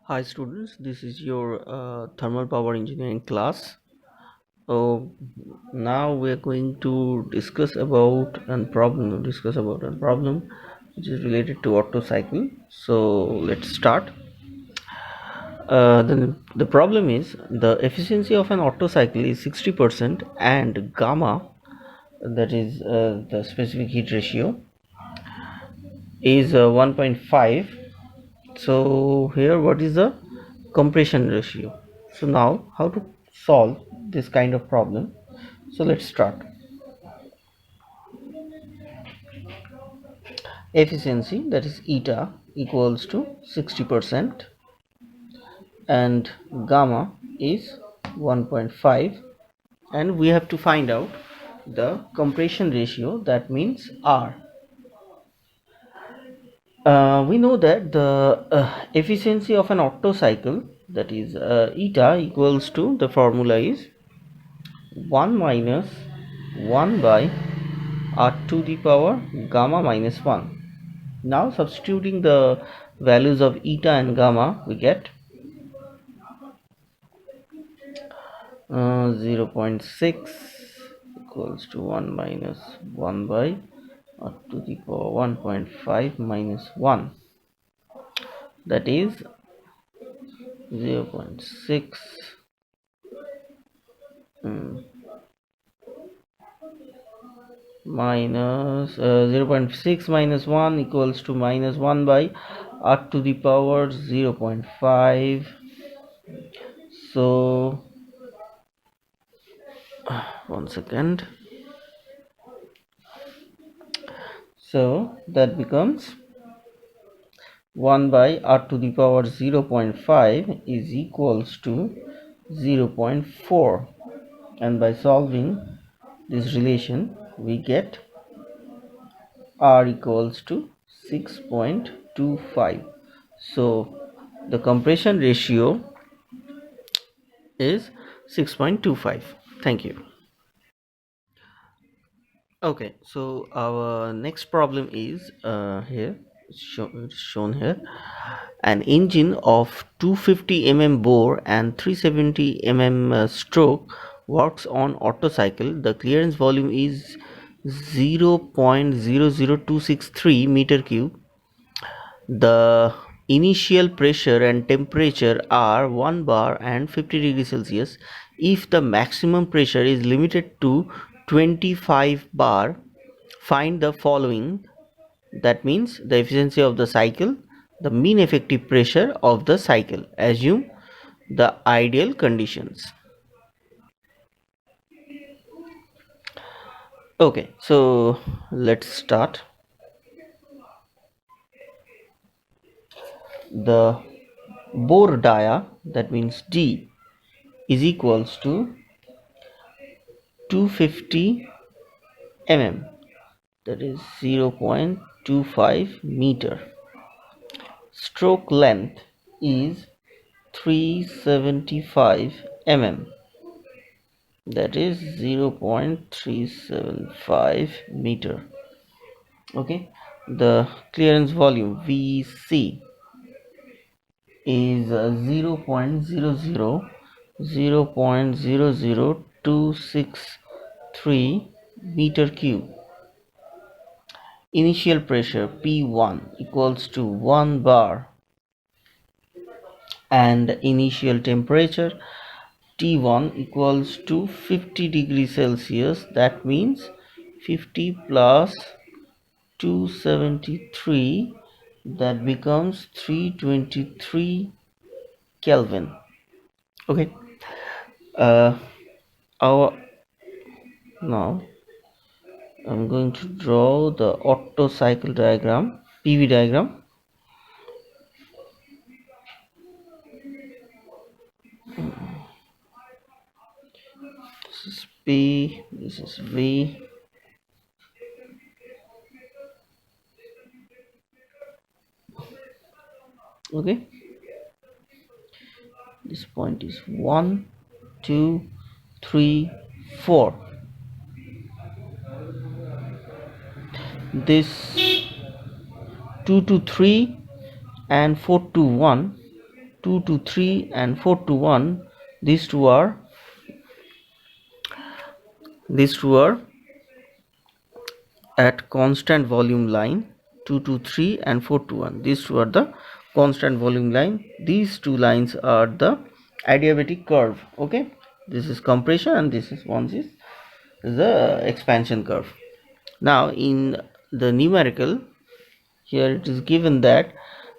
Hi students, this is your thermal power engineering class. So now we are going to discuss about a problem which is related to Otto cycle. So let's start. The problem is the efficiency of an Otto cycle is 60% and gamma, that is the specific heat ratio, is 1.5. So here what is the compression ratio? So now how to solve this kind of problem? So let's start. Efficiency, that is eta, equals to 60% and gamma is 1.5, and we have to find out the compression ratio, that means R. We know that the efficiency of an Otto cycle, that is eta, equals to, the formula is 1 minus 1 by r to the power gamma minus 1. Now substituting the values of eta and gamma, we get 0.6 equals to 1 minus 1 by r to the power 1.5 minus 1, that is 0.6 minus 0.6 minus 1 equals to minus 1 by r to the power 0.5. So one second. So that becomes 1 by r to the power 0.5 is equals to 0.4, and by solving this relation we get r equals to 6.25. So the compression ratio is 6.25. Thank you. Okay, so our next problem is here, shown here. An engine of 250 mm bore and 370 mm stroke works on Otto cycle. The clearance volume is 0.00263 meter cube. The initial pressure and temperature are 1 bar and 50 degrees Celsius. If the maximum pressure is limited to 25 bar, find the following. That means the efficiency of the cycle, the mean effective pressure of the cycle. Assume the ideal conditions. Okay, so let's start. The bore dia, that means D, is equals to 250 mm, that is 0.25 meter. Stroke length is 375 mm, that is 0.375 meter. Okay, the clearance volume VC is 0.00263 meter cube. Initial pressure P1 equals to 1 bar and initial temperature T1 equals to 50 degrees Celsius. That means 50 plus 273, that becomes 323 Kelvin. Okay, our now I'm going to draw the Otto cycle diagram, PV diagram. This is P, this is V. Okay, this point is 1, 2, 3, 4. This 2 to 3 and 4 to 1, 2 to 3 and 4 to 1, these two are at constant volume line. 2 to 3 and 4 to 1, these two are the constant volume line. These two lines are the adiabatic curve. Okay, this is compression and this is the expansion curve. Now in the numerical, here it is given that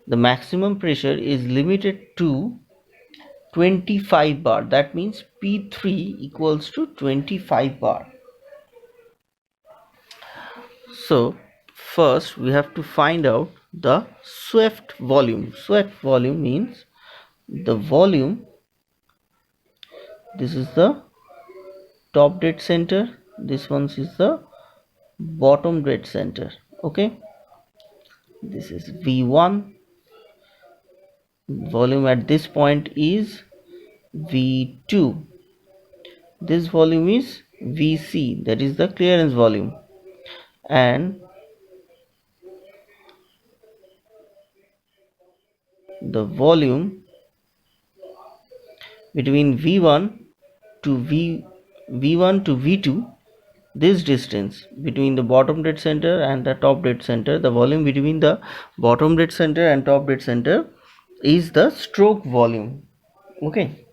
the maximum pressure is limited to 25 bar. That means P3 equals to 25 bar. So first we have to find out the swept volume. Swept volume means the volume, this is the top dead center, this one is the bottom dead center. Okay, this is V1, volume at this point is V2, this volume is Vc, that is the clearance volume, and the volume between V1 to V1 to V2, this distance between the bottom dead center and the top dead center, the volume between the bottom dead center and top dead center is the stroke volume. Okay,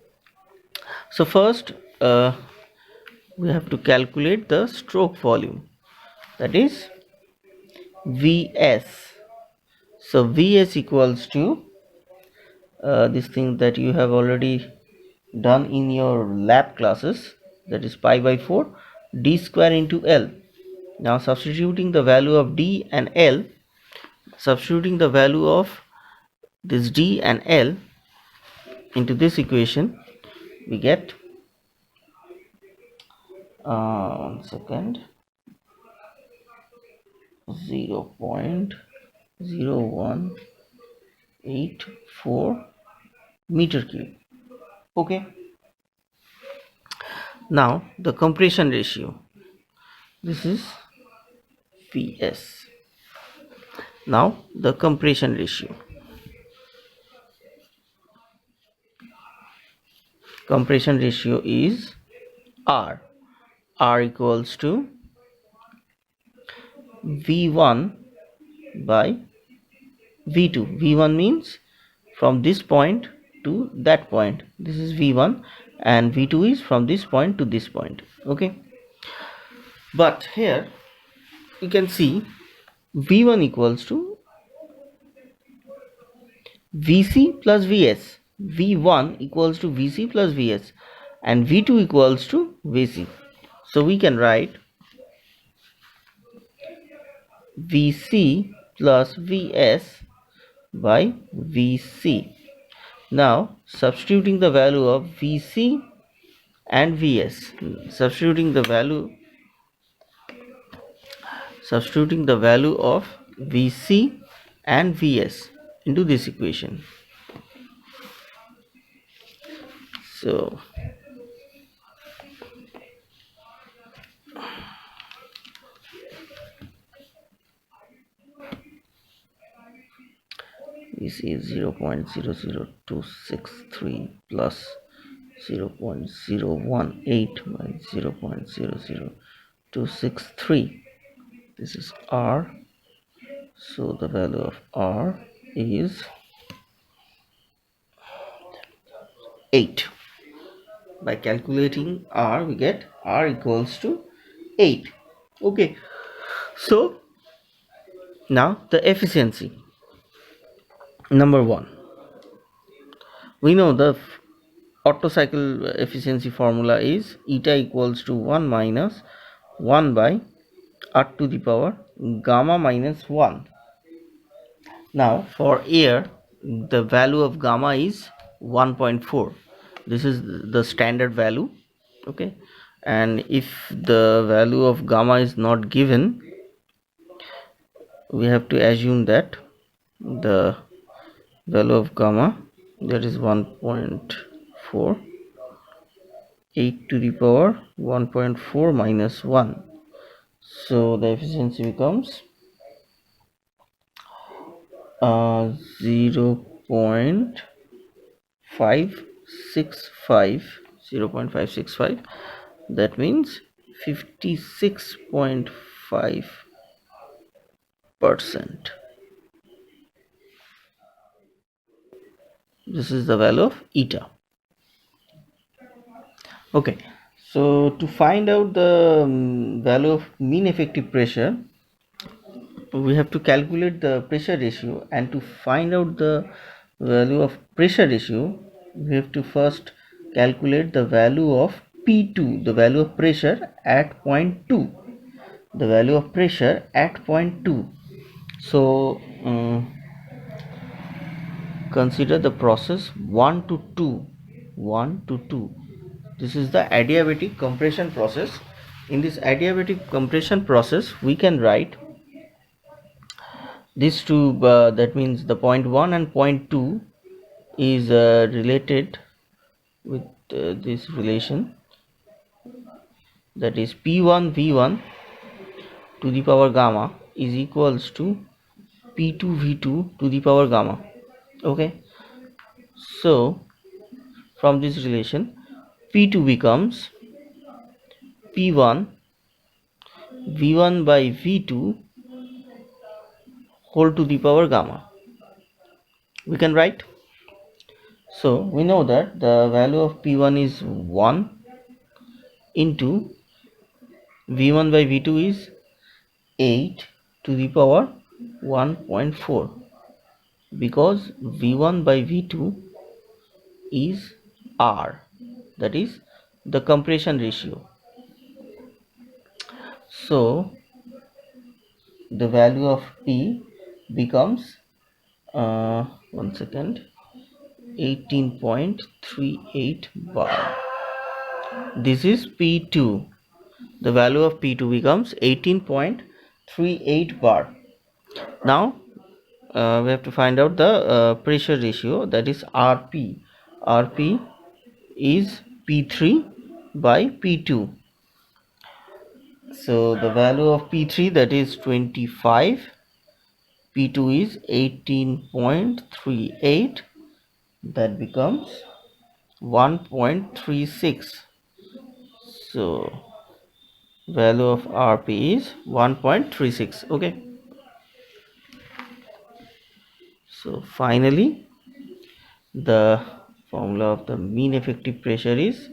so first we have to calculate the stroke volume, that is Vs. So Vs equals to this thing that you have already done in your lab classes, that is pi by 4 d square into L. Now substituting the value of d and L, substituting the value of this d and L into this equation, we get 0.0184 meter cube. Okay, now the compression ratio, this is Vs. Now the compression ratio, is R equals to V1 by V2. V1 means from this point to that point, this is V1, and V2 is from this point to this point. Okay, but here you can see V1 equals to Vc plus Vs, V1 equals to Vc plus Vs, and V2 equals to Vc. So we can write Vc plus Vs by Vc. Now substituting the value of Vc and Vs, substituting the value of Vc and Vs into this equation. So Vc is 0.00263 plus 0.018 by 0.00263. This is R. So the value of R is 8. By calculating R, we get R equals to 8. Okay, so now the efficiency. Number 1, we know the Otto cycle efficiency formula is eta equals to 1 minus 1 by r to the power gamma minus 1. Now for air, the value of gamma is 1.4. This is the standard value. Okay, and if the value of gamma is not given, we have to assume that the value of gamma, that is 1.4, 8 to the power 1.4 minus 1. So the efficiency becomes 0.0 0.565, that means 56.5%. This is the value of eta. Okay, so to find out the value of mean effective pressure, we have to calculate the pressure ratio, and to find out the value of pressure ratio, we have to first calculate the value of P2, the value of pressure at point 2, the value of pressure at point 2. So consider the process 1 to 2, 1 to 2. This is the adiabatic compression process. In this adiabatic compression process, we can write these two, that means the point 1 and point 2 is related with this relation, that is P1 V1 to the power gamma is equals to P2 V2 to the power gamma. Okay, so from this relation, P2 becomes P1 V1 by V2 whole to the power gamma. We can write. So we know that the value of P1 is 1 into V1 by V2 is 8 to the power 1.4, because V1 by V2 is R, that is the compression ratio. So the value of P becomes 18.38 bar. This is P2. The value of P2 becomes 18.38 bar. Now we have to find out the pressure ratio, that is RP. RP is P3 by P2. So the value of P3, that is 25, P2 is 18.38, that becomes 1.36. So value of RP is 1.36. Okay, so finally the formula of the mean effective pressure is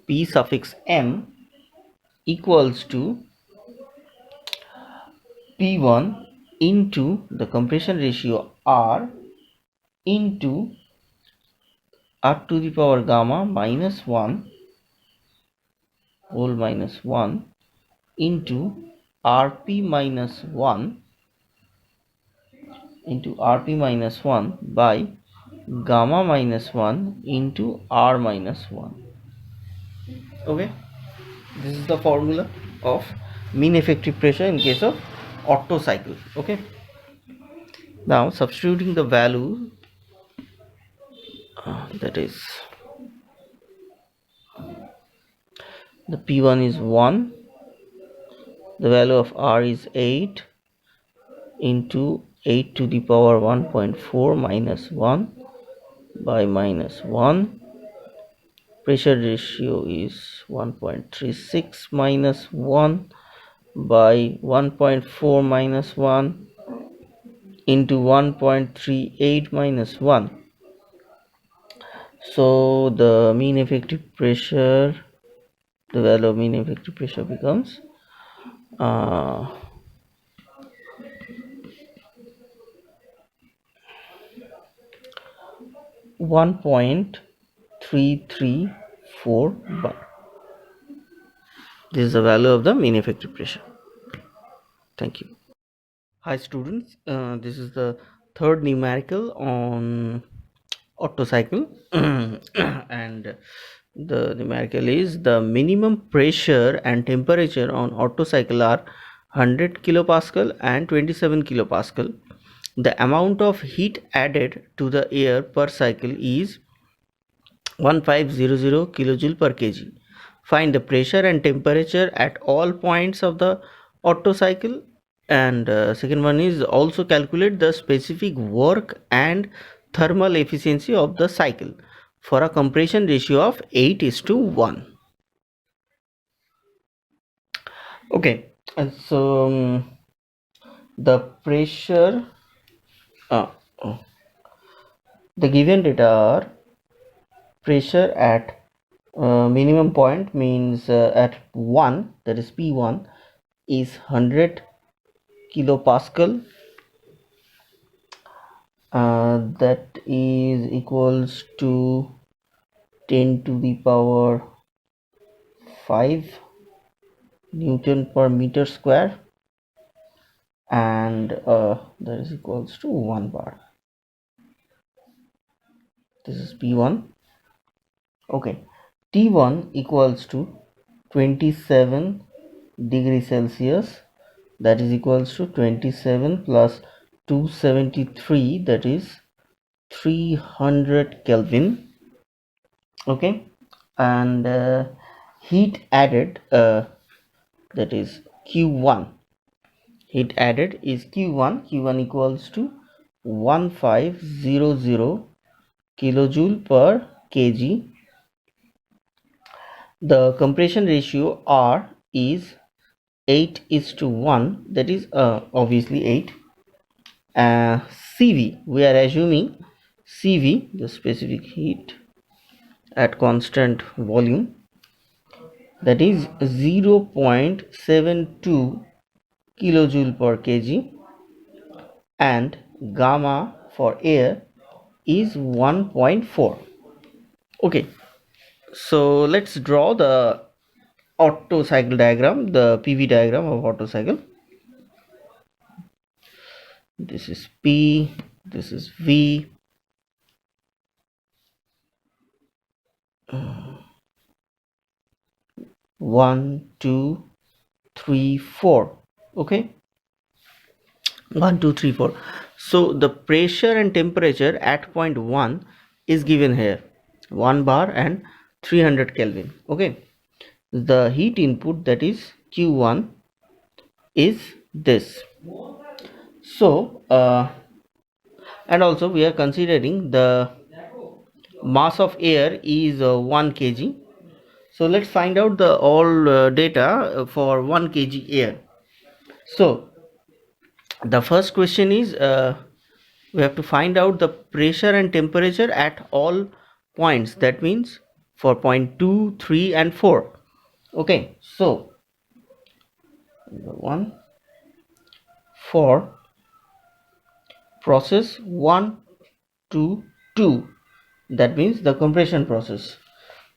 P suffix M equals to P1 into the compression ratio R into R to the power gamma minus 1 whole minus 1 into Rp minus 1 into Rp minus 1 by gamma minus 1 into R minus 1. Okay, this is the formula of mean effective pressure in case of Otto cycle. Okay, now substituting the value, that is the P1 is 1, the value of R is 8 into 8 to the power 1.4 minus 1 by minus 1. Pressure ratio is 1.36 minus 1 by 1.4 minus 1 into 1.38 minus 1. So the mean effective pressure, the value of mean effective pressure becomes 1.334 bar. This is the value of the mean effective pressure. Thank you. Hi students, this is the third numerical on Otto cycle and the numerical is the minimum pressure and temperature on Otto cycle are 100 kilopascal and 27 kilopascal. The amount of heat added to the air per cycle is 1500 kilojoule per kg. Find the pressure and temperature at all points of the Otto cycle, and second one is also calculate the specific work and thermal efficiency of the cycle. for a compression ratio of 8:1. Okay, so the pressure, uh, uh, the given data are pressure at minimum point, means at 1, that is P1 is 100 kilopascal, that is equals to 10 to the power 5 Newton per meter square, and that is equals to 1 bar. This is P1. Okay, T1 equals to 27 degrees Celsius, that is equals to 27 plus 273, that is 300 Kelvin. Okay, and heat added, that is Q1, heat added is Q1 equals to 1500 kilojoule per kg. The compression ratio R is 8:1, that is obviously 8. CV, we are assuming CV, the specific heat at constant volume, that is 0.72 kilojoule per kg, and gamma for air is 1.4. Okay, so let's draw the Otto cycle diagram, the PV diagram of Otto cycle. This is P, this is V, 1 2 3 4. Okay, 1 2 3 4. So the pressure and temperature at point 1 is given here, 1 bar and 300 Kelvin. Okay, the heat input, that is Q1, is this. So and also we are considering the mass of air is 1 kg. So let's find out the all data for 1 kg air. So the first question is, we have to find out the pressure and temperature at all points, that means for point 2 3 and 4. Okay, so one for process 1 to 2, that means the compression process.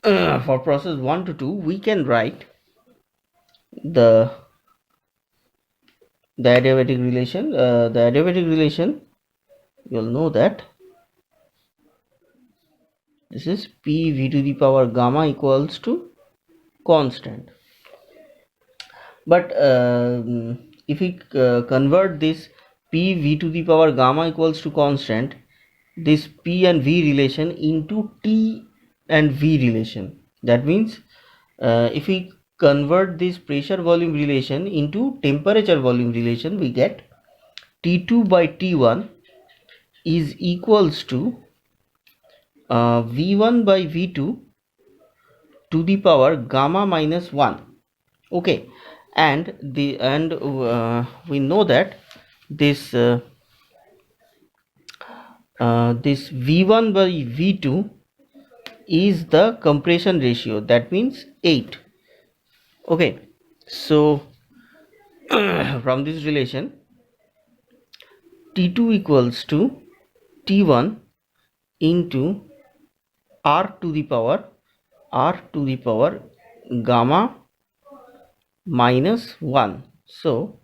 For process 1 to 2, we can write the adiabatic relation. The adiabatic relation, you'll know that this is P V to the power gamma equals to constant. But if we convert this P V to the power gamma equals to constant, this P and V relation into T and V relation, that means if we convert this pressure volume relation into temperature volume relation, we get T2 by T1 is equals to V1 by V2 to the power gamma minus 1. Okay, and we know that this this V1 by V2 is the compression ratio, that means 8. Okay, so from this relation, T2 equals to T1 into R to the power gamma minus 1. So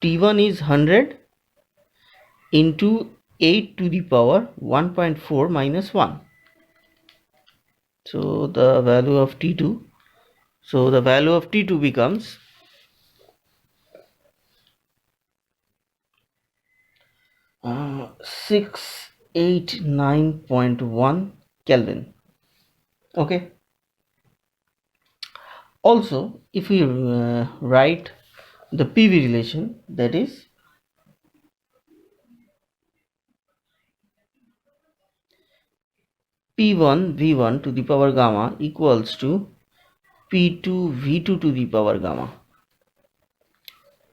T1 is 100 into 8 to the power 1.4 minus 1. So the value of T2, so the value of T2 becomes 689.1 Kelvin. Okay, also if we write the PV relation, that is P1 V1 to the power gamma equals to P2 V2 to the power gamma.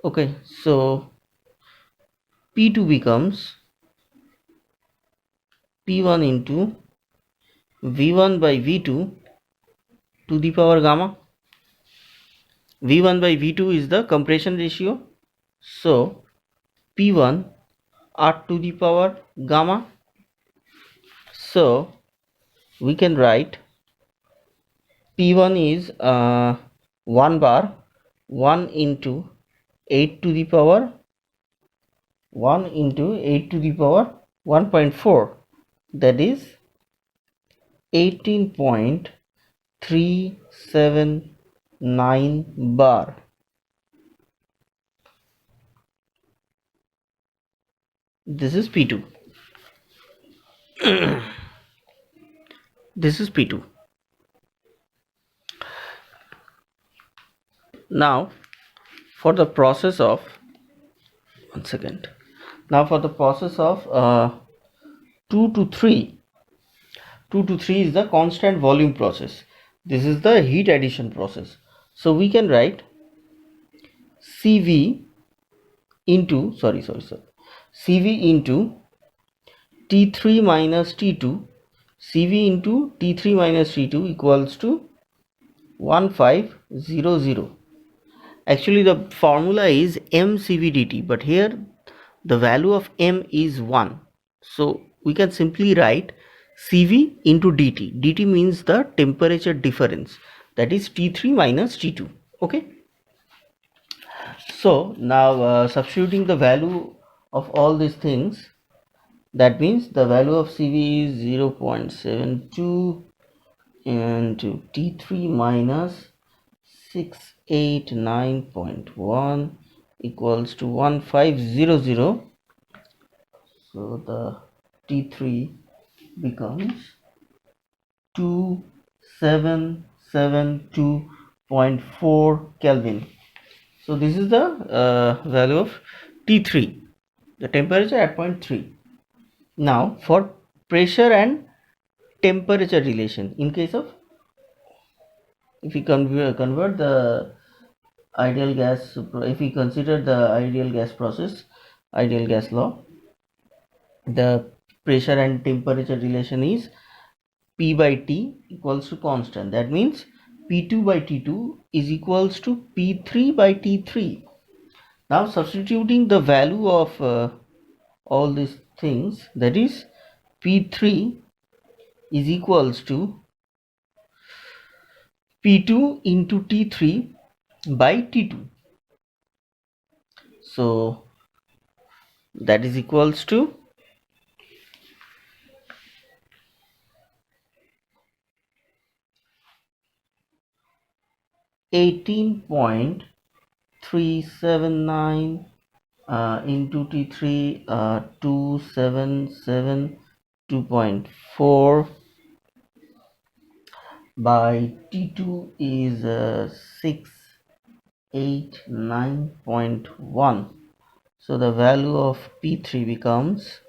Okay, so P2 becomes P1 into V1 by V2 to the power gamma. V1 by V2 is the compression ratio. So P1 R to the power gamma. So we can write P1 is 1 bar, 1 into 8 to the power 1 into 8 to the power 1.4, that is 18.379 bar. This is P2. This is P2. Now for the process of 1 second. Now for the process of 2 to 3 is the constant volume process. This is the heat addition process. So we can write CV into CV into T3 minus T2, CV into T3 minus T2 equals to 1500. Actually the formula is mCVdt, but here the value of m is 1, so we can simply write Cv into dt. Dt means the temperature difference, that is T3 minus T2. Okay, so now substituting the value of all these things, that means the value of Cv is 0.72 into T3 minus 689.1 equals to 1500. So the T3 becomes 2772.4 Kelvin. So this is the value of T3, the temperature at point 3. Now for pressure and temperature relation, in case of, if we convert the ideal gas, if we consider the ideal gas process, ideal gas law, the pressure and temperature relation is P by T equals to constant. That means P2 by T2 is equals to P3 by T3. Now substituting the value of all these things, that is P3 is equals to P2 into T3 by T2. So that is equals to 18.379 into T3, 2772.4 by T2 is 689.1. So the value of P3 becomes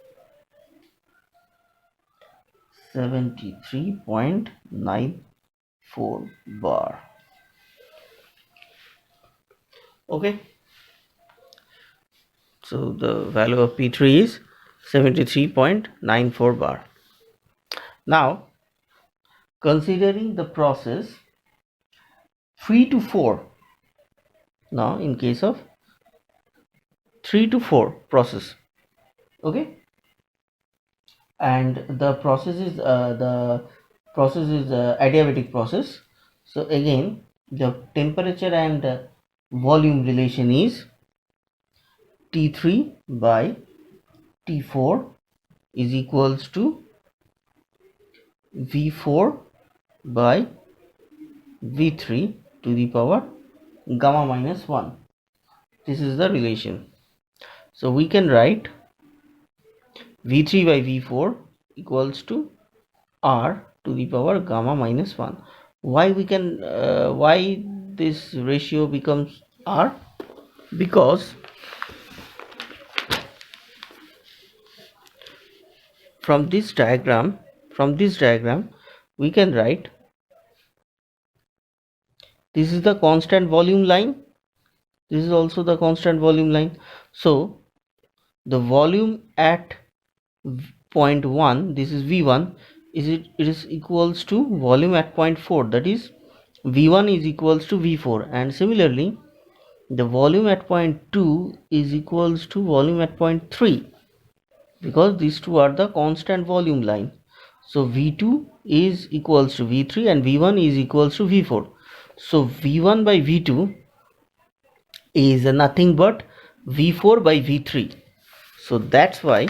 73.94 bar. Okay, so the value of P3 is 73.94 bar. Now considering the process 3 to 4, now in case of 3 to 4 process, okay, and the process is adiabatic process. So again the temperature and volume relation is T3 by T4 is equals to V4 by V3 to the power gamma minus 1. This is the relation. So we can write V3 by V4 equals to R to the power gamma minus 1. Why we can why this ratio becomes R? Because from this diagram from this diagram we can write, this is the constant volume line, this is also the constant volume line. So the volume at point 1, this is V1, it is equals to volume at point 4, that is V1 is equals to V4, and similarly the volume at point 2 is equals to volume at point 3, because these two are the constant volume line. So V2 is equals to V3 and V1 is equals to V4. So V1 by V2 is nothing but V4 by V3. So that's why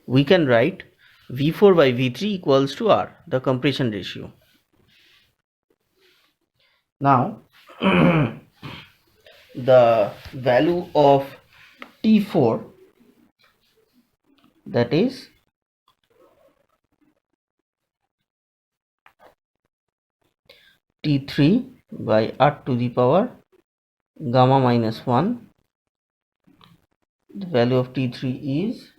we can write V4 by V3 equals to R, the compression ratio. Now the value of T4, that is T3 by R to the power gamma minus 1, the value of T3 is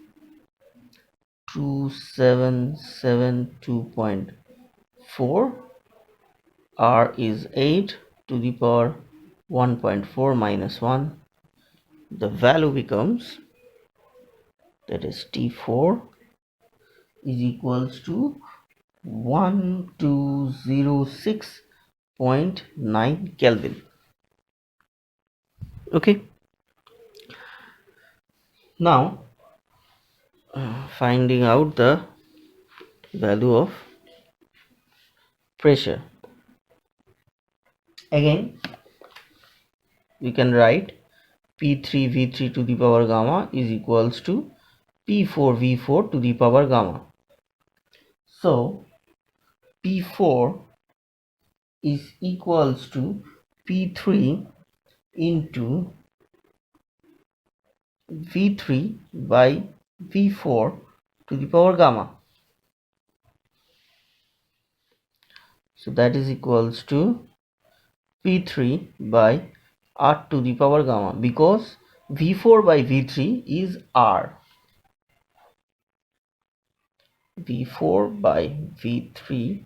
2772.4, R is 8 to the power 1.4 minus 1. The value becomes, that is T4 is equals to 1206.9 Kelvin. Okay, now finding out the value of pressure. Again we can write P3 V3 to the power gamma is equals to P4 V4 to the power gamma. So P4 is equals to P3 into V3 by V4 to the power gamma. So that is equals to P3 by R to the power gamma, because V4 by V3 is R. V4 by V3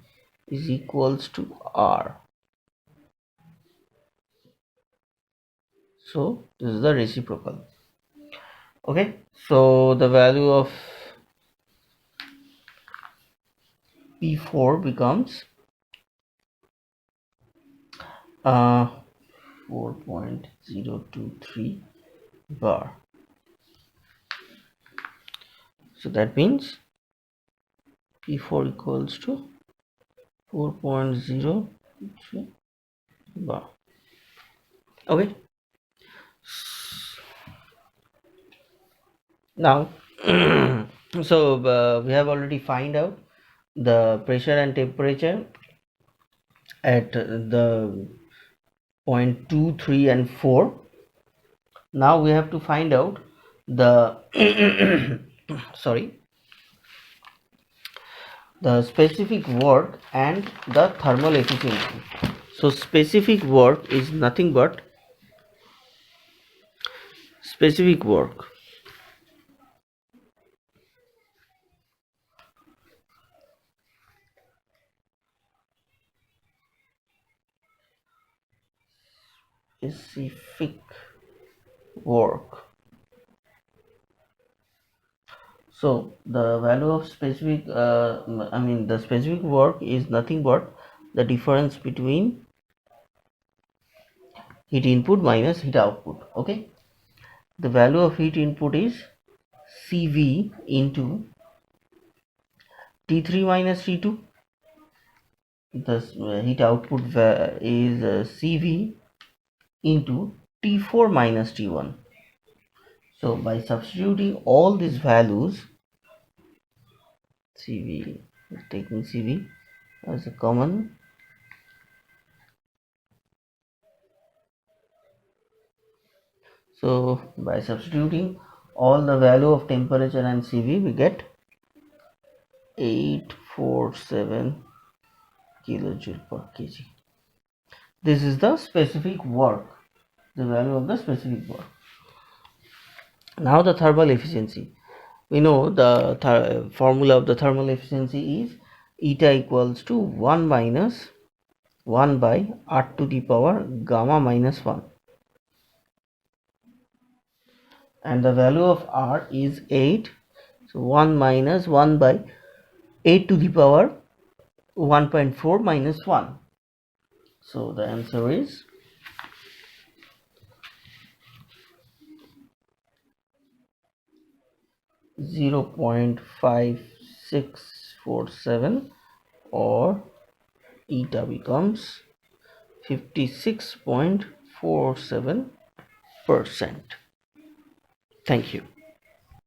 is equals to R. So this is the reciprocal. Okay, so the value of P4 becomes 4.023 bar. So that means P4 equals to 4.03 bar. Okay, now so we have already find out the pressure and temperature at the point 2, 3 and 4. Now we have to find out the sorry, the specific work and the thermal efficiency. So specific work is nothing but specific work specific work. So the value of specific the specific work is nothing but the difference between heat input minus heat output. Okay, the value of heat input is CV into T3 minus T2. The heat output is CV into T4 minus T1. So by substituting all these values, CV, taking CV as a common, so by substituting all the value of temperature and CV, we get 847 kilojoule per kg. This is the specific work, the value of the specific work. Now the thermal efficiency. we know the formula of the thermal efficiency is eta equals to 1 minus 1 by R to the power gamma minus 1, and the value of R is 8. So 1 minus 1 by 8 to the power 1.4 minus 1. So the answer is 0.5647, or eta becomes 56.47%. Thank you.